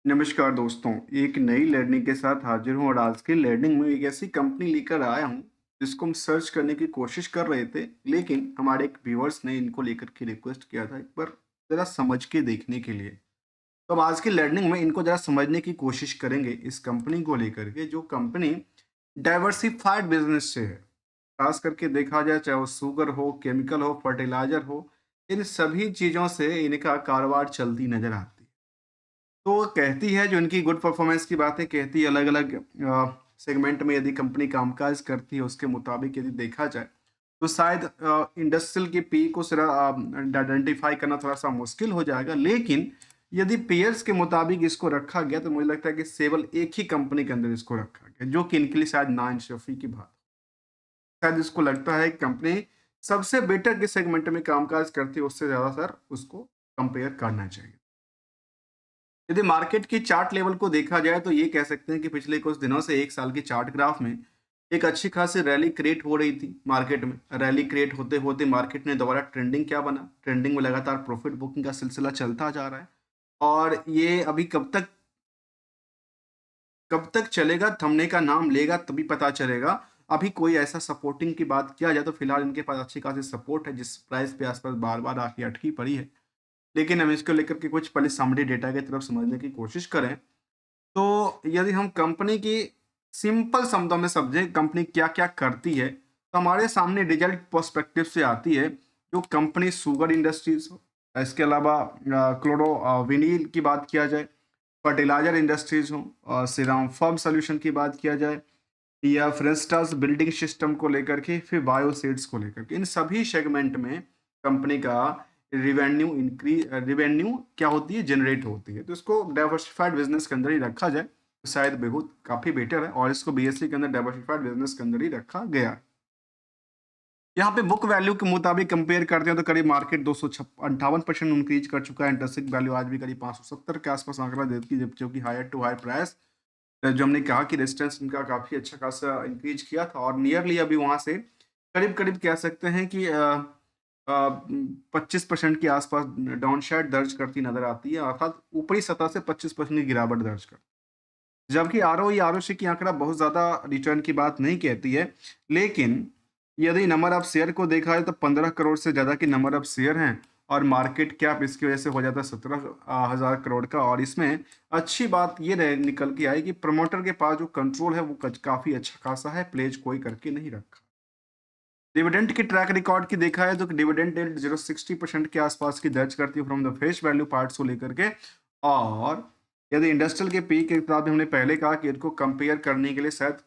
नमस्कार दोस्तों, एक नई लर्निंग के साथ हाजिर हूँ और आज की लर्निंग में एक ऐसी कंपनी लेकर आया हूँ जिसको हम सर्च करने की कोशिश कर रहे थे, लेकिन हमारे एक व्यूअर्स ने इनको लेकर के रिक्वेस्ट किया था एक बार ज़रा समझ के देखने के लिए। तो अब आज की लर्निंग में इनको ज़रा समझने की कोशिश करेंगे इस कंपनी को लेकर के, जो कंपनी डाइवर्सिफाइड बिजनेस से है। खास करके देखा जाए चाहे वो शुगर हो, केमिकल हो, फर्टिलाइजर हो, इन सभी चीज़ों से इनका कारोबार चलती नजर आती है। तो वो कहती है जो इनकी गुड परफॉर्मेंस की बातें कहती है अलग-अलग सेगमेंट में यदि कंपनी कामकाज करती है उसके मुताबिक यदि देखा जाए, तो शायद इंडस्ट्रियल की पी को आइडेंटिफाई करना थोड़ा-सा मुश्किल हो जाएगा। लेकिन यदि पीयर्स के मुताबिक इसको रखा गया तो मुझे लगता है कि केवल एक ही कंपनी के अंदर इसको रखा गया, जो कि इनके लिए शायद नाइंसाफ़ी की बात। शायद इसको लगता है कि कंपनी सबसे बेटर के सेगमेंट में कामकाज करती है, उससे ज़्यादातर उसको कंपेयर करना चाहिए। यदि मार्केट की चार्ट लेवल को देखा जाए तो ये कह सकते हैं कि पिछले कुछ दिनों से 1 साल की चार्ट ग्राफ में एक अच्छी खासी रैली क्रिएट हो रही थी मार्केट में। रैली क्रिएट होते-होते मार्केट ने दोबारा ट्रेंडिंग क्या बना? ट्रेंडिंग में लगातार प्रॉफिट बुकिंग का सिलसिला चलता जा रहा है और ये अभी कब तक चलेगा, थमने का नाम लेगा तभी पता चलेगा। अभी कोई ऐसा सपोर्टिंग की बात किया जाए तो फिलहाल इनके पास अच्छी खासी सपोर्ट है जिस प्राइस पे आस-पास बार-बार आके अटकी पड़ी है। लेकिन हम इसको लेकर के कुछ पहले समरी डेटा की तरफ समझने की कोशिश करें, तो यदि हम कंपनी की सिंपल शब्दों में समझें कंपनी क्या-क्या करती है, तो हमारे सामने रिजल्ट पर्सपेक्टिव से आती है। जो कंपनी शुगर इंडस्ट्रीज़ हो, इसके अलावा विनील की बात किया जाए, फर्टिलाइज़र इंडस्ट्रीज़ हो, श्रीराम फर्म सॉल्यूशन की बात किया जाए या फ्रेस्टास बिल्डिंग सिस्टम को लेकर के, फिर बायोसीड्स को लेकर के, इन सभी सेगमेंट में कंपनी का रिवेन्यू क्या होती है, जनरेट होती है। तो इसको डाइवर्सिफाइड बिजनेस के अंदर ही रखा जाए तो शायद बहुत काफ़ी बेटर है और इसको बीएससी के अंदर डाइवर्सिफाइड बिजनेस के अंदर ही रखा गया है। यहाँ पे बुक वैल्यू के मुताबिक कंपेयर करते हैं तो करीब मार्केट 258% इंक्रीज कर चुका है। इंटरेस्टिंग वैल्यू आज भी करीब 570 के आसपास आंकड़ा देती है, जो कि हायर टू हायर प्राइस, जो हमने कहा कि रेजिस्टेंस इनका काफ़ी अच्छा खासा इंक्रीज किया था और नियरली अभी वहाँ से करीब-करीब कह सकते हैं कि 25% के आसपास डाउनसाइड दर्ज करती नज़र आती है, अर्थात ऊपरी सतह से 25% की गिरावट दर्ज कर, जबकि आरओई, आरओसी की आंकड़ा बहुत ज़्यादा रिटर्न की बात नहीं कहती है। लेकिन यदि नंबर ऑफ शेयर को देखा जाए तो 15 करोड़ से ज़्यादा की नंबर ऑफ शेयर हैं और मार्केट कैप इसकी वजह से हो जाता है 17,000 करोड़ का। और इसमें अच्छी बात ये रह निकल के आई कि प्रमोटर के पास जो कंट्रोल है वो काफ़ी अच्छा खासा है, प्लेज कोई करके नहीं रखा। डिविडेंड की ट्रैक रिकॉर्ड की देखा है तो डिविडेंड यील्ड 0.60% के आसपास की दर्ज करती है from the face value parts को लेकर के। और यदि इंडस्ट्रियल के पी के हिसाब से हमने पहले कहा कि इनको कंपेयर करने के लिए शायद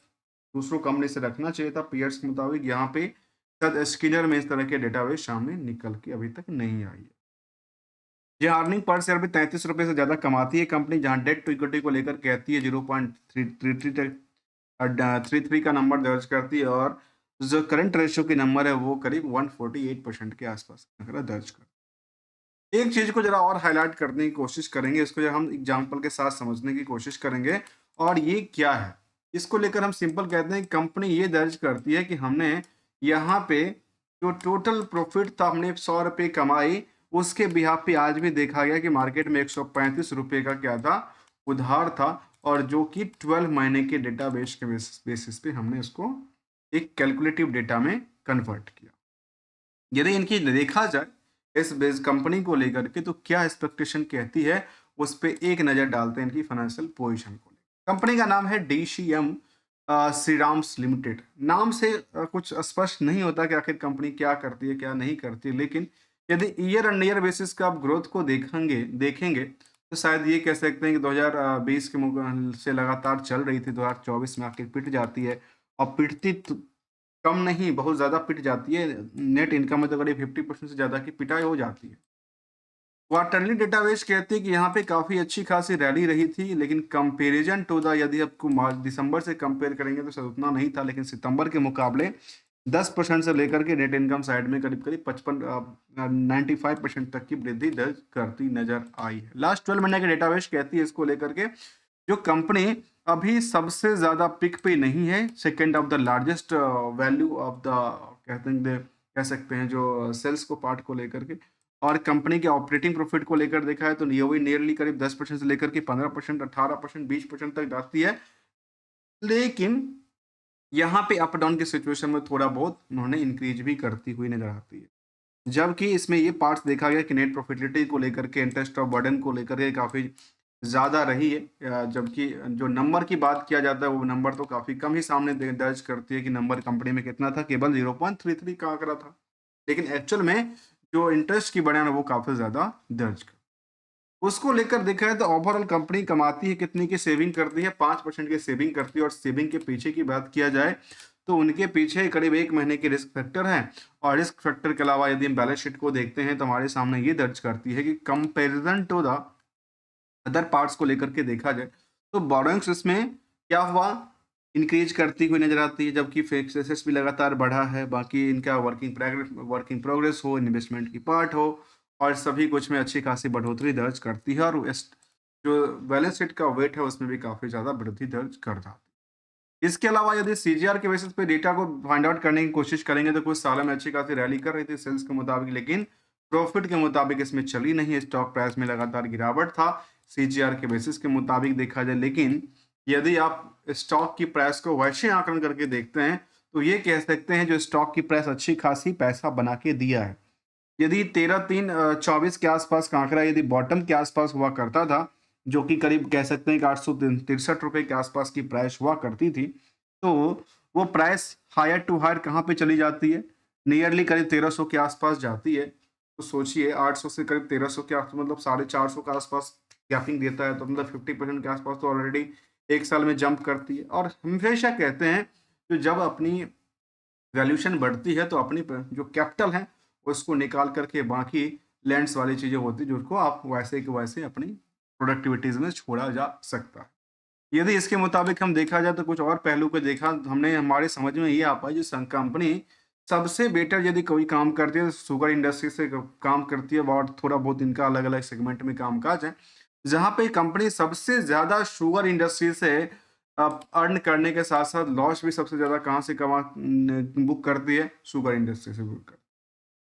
दूसरों कंपनी से रखना चाहिए था पीयर्स के मुताबिक, यहाँ पे शायद स्किनर में इस तरह के डेटाबेस सामने निकल के अभी तक नहीं आई है। ये अर्निंग पर शेयर भी 33 रुपए से ज़्यादा कमाती है कंपनी, जहाँ डेट टू इक्विटी को लेकर कहती है 0.33 33 का नंबर दर्ज करती है और जो करंट रेशियो की नंबर है वो करीब 148% के आसपास आंकड़ा दर्ज कर। एक चीज को जरा और हाईलाइट करने की कोशिश करेंगे, इसको जरा हम एग्जांपल के साथ समझने की कोशिश करेंगे। और ये क्या है, इसको लेकर हम सिंपल कहते हैं कि कंपनी ये दर्ज करती है कि हमने यहाँ पे जो टोटल प्रॉफिट था हमने 100 रुपये कमाई, उसके बिहाफ पे आज भी देखा गया कि मार्केट में 135 रुपये का क्या था, उधार था। और जो कि 12 महीने के डेटाबेस के बेसिस पे हमने इसको एक कैलकुलेटिव डेटा में कन्वर्ट किया। यदि इनकी देखा जाए इस बेस कंपनी को लेकर के तो क्या एक्सपेक्टेशन कहती है, उस पे एक नज़र डालते हैं इनकी फाइनेंशियल पोजीशन को लेकर। कंपनी का नाम है डीसीएम श्रीराम्स लिमिटेड। नाम से कुछ स्पष्ट नहीं होता कि आखिर कंपनी क्या करती है क्या नहीं करती है, लेकिन यदि ईयर ऑन ईयर बेसिस का आप ग्रोथ को देखेंगे तो शायद ये कह सकते हैं कि 2020 के से लगातार चल रही थी, 2024 में आखिर पिट जाती है। और पिटती कम नहीं, बहुत ज़्यादा पिट जाती है। नेट इनकम में तो करीब 50% से ज़्यादा की पिटाई हो जाती है। क्वार्टरली डेटाबेस कहती है कि यहाँ पे काफ़ी अच्छी खासी रैली रही थी, लेकिन कंपैरिजन टू द यदि आपको मार्च दिसंबर से कंपेयर करेंगे तो शायद उतना नहीं था, लेकिन सितंबर के मुकाबले 10% से लेकर के नेट इनकम साइड में करीब-करीब 95% तक की वृद्धि दर्ज करती नज़र आई है। लास्ट 12 महीने के डेटाबेस कहती है इसको लेकर के जो कंपनी अभी सबसे ज़्यादा पिक पे नहीं है, second of the largest value of the कहते हैं कह सकते हैं जो सेल्स को पार्ट को लेकर के। और कंपनी के ऑपरेटिंग प्रॉफिट को लेकर देखा है तो ये वही नियरली करीब 10% से लेकर के 15%, 18%, 20% तक जाती है। लेकिन यहाँ पे अप डाउन की सिचुएशन में थोड़ा बहुत उन्होंने इंक्रीज भी करती हुई नजर आती है। जबकि इसमें ये पार्ट्स देखा गया कि नेट प्रॉफिटेबिलिटी को लेकर के, इंटरेस्ट ऑफ बर्डन को लेकर के काफ़ी ज़्यादा रही है। जबकि जो नंबर की बात किया जाता है वो नंबर तो काफ़ी कम ही सामने दर्ज करती है कि नंबर कंपनी में कितना था, केवल 0.33 का आंकड़ा था। लेकिन एक्चुअल में जो इंटरेस्ट की बढ़ाना वो काफ़ी ज़्यादा दर्ज कर, उसको लेकर देखा है तो ओवरऑल कंपनी कमाती है कितनी की, सेविंग करती है 5% की सेविंग करती है। और सेविंग के पीछे की बात किया जाए तो उनके पीछे करीब 1 महीने के रिस्क फैक्टर है। और रिस्क फैक्टर के अलावा यदि हम बैलेंस शीट को देखते हैं तो हमारे सामने ये दर्ज करती है कि comparison to the other parts को लेकर के देखा जाए तो बोरोइंग्स इसमें क्या हुआ, इंक्रीज करती हुई नजर आती है। जबकि फिक्स्ड एसेट्स भी लगातार बढ़ा है। बाकी इनका वर्किंग प्रोग्रेस हो, इन्वेस्टमेंट की पार्ट हो, और सभी कुछ में अच्छी खासी बढ़ोतरी दर्ज करती है। और जो बैलेंस शीट का वेट है उसमें भी काफी ज्यादा वृद्धि दर्ज कर जाती है। इसके अलावा यदि सीजीआर के बेसिस पे डेटा को फाइंड आउट करने की कोशिश करेंगे तो कुछ सालों में अच्छी खासी रैली कर रही थी सेल्स के मुताबिक, लेकिन प्रॉफिट के मुताबिक इसमें चली नहीं। स्टॉक प्राइस में लगातार गिरावट था सीजीआर के बेसिस के मुताबिक देखा जाए। लेकिन यदि आप स्टॉक की प्राइस को वैसे आकलन करके देखते हैं तो ये कह सकते हैं जो स्टॉक की प्राइस अच्छी खासी पैसा बना के दिया है। यदि 13/3/24 के आसपास का आंकड़ा यदि बॉटम के आसपास हुआ करता था, जो कि करीब कह सकते हैं कि 863 रुपए के आसपास की प्राइस हुआ करती थी, तो वो प्राइस हायर टू हायर कहाँ पे चली जाती है, नियरली करीब 1300 के आसपास जाती है। तो सोचिए 800 से करीब 1300 के आसपास, मतलब 450 के आसपास गैपिंग देता है, तो मतलब 50% के आसपास तो ऑलरेडी एक साल में जंप करती है। और हमेशा कहते हैं कि जब अपनी वैल्यूएशन बढ़ती है तो अपनी जो कैपिटल है उसको निकाल करके बाकी लैंड्स वाली चीज़ें होती हैं जिसको आप वैसे के वैसे अपनी प्रोडक्टिविटीज़ में छोड़ा जा सकता है। यदि इसके मुताबिक हम देखा जाए तो कुछ और पहलू को देखा हमने, हमारे समझ में ये आ पाया जो कंपनी सबसे बेटर यदि कोई काम करती है तो शुगर इंडस्ट्री से काम करती है। और थोड़ा बहुत इनका अलग अलग सेगमेंट में कामकाज है, जहाँ पे कंपनी सबसे ज़्यादा शुगर इंडस्ट्री से अर्न करने के साथ साथ लॉस भी सबसे ज़्यादा कहाँ से बुक करती है, शुगर इंडस्ट्री से बुक कर।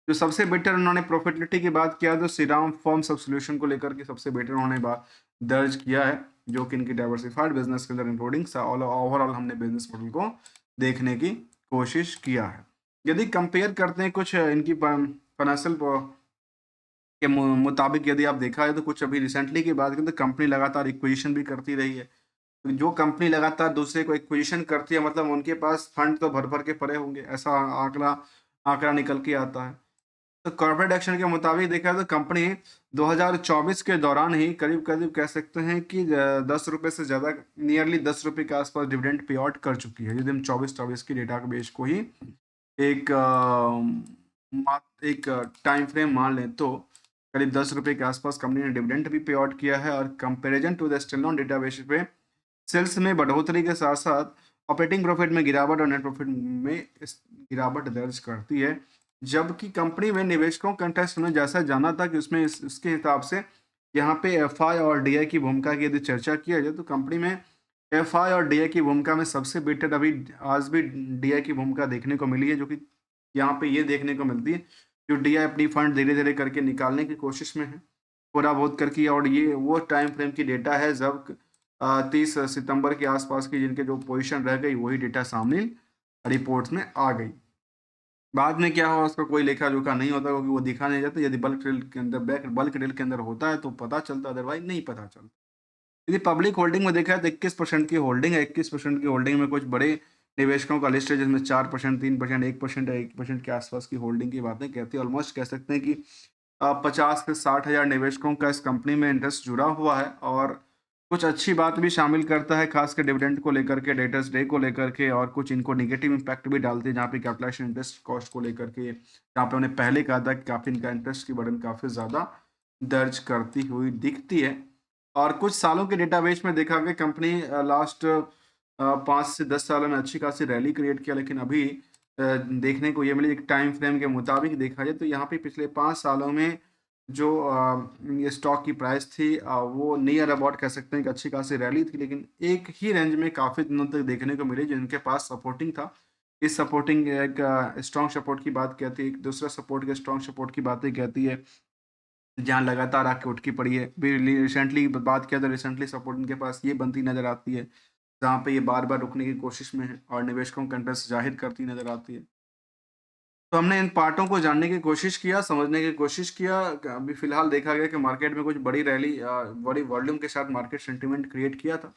जो सबसे बेटर उन्होंने प्रॉफिटेबिलिटी की बात किया तो श्रीराम फार्म सब सॉल्यूशन को लेकर के सबसे बेटर उन्होंने बात दर्ज किया है, जो कि इनकी डाइवर्सिफाइड बिजनेस के अंदर इंक्लूडिंग ओवरऑल हमने बिजनेस मॉडल को देखने की कोशिश किया है। यदि कंपेयर करते हैं कुछ इनकी फाइनेंशियल के मुताबिक यदि आप देखा है तो कुछ अभी रिसेंटली की बात करें तो कंपनी लगातार एक्विजिशन भी करती रही है। तो जो कंपनी लगातार दूसरे को एक्विजिशन करती है मतलब उनके पास फंड तो भर भर के पड़े होंगे, ऐसा आंकड़ा आंकड़ा निकल के आता है। तो कॉर्पोरेट एक्शन के मुताबिक देखा जाए तो कंपनी 2024 के दौरान ही करीब करीब कह सकते हैं कि 10 रुपये से ज़्यादा, नियरली 10 रुपये के आसपास डिविडेंड पे आउट कर चुकी है। यदि हम 24-24 की डेटा के बेस को ही एक एक टाइम फ्रेम मान लें तो करीब 10 रुपये के आसपास कंपनी ने डिविडेंड भी पे आउट किया है। और comparison to the standalone data base पे सेल्स में बढ़ोतरी के साथ साथ ऑपरेटिंग प्रॉफिट में गिरावट और नेट प्रॉफिट में गिरावट दर्ज करती है। जबकि कंपनी में निवेशकों का इंटरेस्ट में जैसा जाना था कि उसमें इसके हिसाब से यहाँ पे एफआई और डीआई की भूमिका की यदि चर्चा किया जाए तो कंपनी में एफआई और डीआई की भूमिका में सबसे बेटर अभी आज भी डीआई की भूमिका देखने को मिली है, जो कि यहाँ पे ये देखने को मिलती है जो डीआई अपनी फंड धीरे धीरे करके निकालने की कोशिश में है थोड़ा बहुत करके। और ये वो टाइम फ्रेम की डेटा है जब 30 सितंबर के आसपास की जिनके जो पोजीशन रह गई वही डेटा सामने रिपोर्ट्स में आ गई। बाद में क्या हुआ उसका कोई लेखा जोखा नहीं होता क्योंकि वो दिखा नहीं जाता। यदि बल्क डील के अंदर होता है तो पता चलता, अदरवाइज नहीं पता चलता। यदि पब्लिक होल्डिंग में देखा है तो 21% की होल्डिंग है। 21% की होल्डिंग में कुछ बड़े निवेशकों का लिस्ट है जिसमें 4%, 3%, 1% या 1% के आसपास की होल्डिंग की बातें कहती है। ऑलमोस्ट कह सकते हैं कि 50 से 60 हज़ार निवेशकों का इस कंपनी में इंटरेस्ट जुड़ा हुआ है। और कुछ अच्छी बात भी शामिल करता है खासकर डिविडेंड को लेकर के, डेटर्स डे को लेकर के, और कुछ इनको नेगेटिव इम्पैक्ट भी डालते हैं जहाँ पे कैपिटलाइजेशन इंटरेस्ट कॉस्ट को लेकर के, जहाँ पे उन्हें पहले कहा था कि काफ़ी इनका इंटरेस्ट की बर्डन काफ़ी ज़्यादा दर्ज करती हुई दिखती है। और कुछ सालों के डेटाबेस में देखा गया कंपनी लास्ट 5 से 10 सालों में अच्छी खासी रैली क्रिएट किया। लेकिन अभी देखने को ये मिली एक टाइम फ्रेम के मुताबिक देखा जाए तो यहाँ पे पिछले 5 सालों में जो ये स्टॉक की प्राइस थी वो नियर अबाउट कह सकते हैं कि अच्छी खासी रैली थी, लेकिन एक ही रेंज में काफ़ी दिनों तक देखने को मिली जिनके पास सपोर्टिंग था। इस सपोर्टिंग एक स्ट्रॉन्ग सपोर्ट की बात कहती है, एक दूसरा सपोर्ट के स्ट्रॉन्ग सपोर्ट की बातें कहती है। जहाँ लगातार आके उठ के पड़ी है। अभी रिसेंटली बात किया तो रिसेंटली सपोर्ट इनके पास ये बनती नज़र आती है, जहाँ पे ये बार-बार रुकने की कोशिश में है और निवेशकों का इंटरेस्ट ज़ाहिर करती नज़र आती है। तो हमने इन पार्टों को जानने की कोशिश किया, समझने की कोशिश किया। अभी फ़िलहाल देखा गया कि मार्केट में कुछ बड़ी रैली बड़ी वॉल्यूम के साथ मार्केट सेंटीमेंट क्रिएट किया था।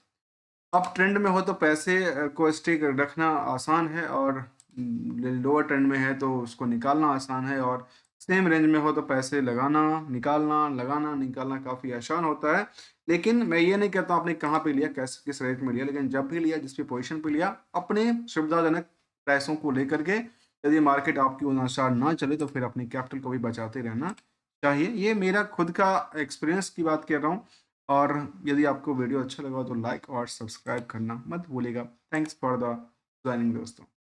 अप ट्रेंड में हो तो पैसे को स्टिक रखना आसान है और लोअर ट्रेंड में है तो उसको निकालना आसान है और सेम रेंज में हो तो पैसे लगाना, निकालना, लगाना, निकालना काफ़ी आसान होता है। लेकिन मैं ये नहीं कहता आपने कहाँ पे लिया, कैसे किस रेट में लिया, लेकिन जब भी लिया, जिस भी पोज़ीशन पे लिया, अपने सुविधाजनक पैसों को लेकर के यदि मार्केट आपके अनुसार ना चले तो फिर अपने कैपिटल को भी बचाते रहना चाहिए। ये मेरा खुद का एक्सपीरियंस की बात कर रहा हूँ। और यदि आपको वीडियो अच्छा लगा तो लाइक और सब्सक्राइब करना मत भूलिएगा। थैंक्स फॉर द जॉइनिंग दोस्तों।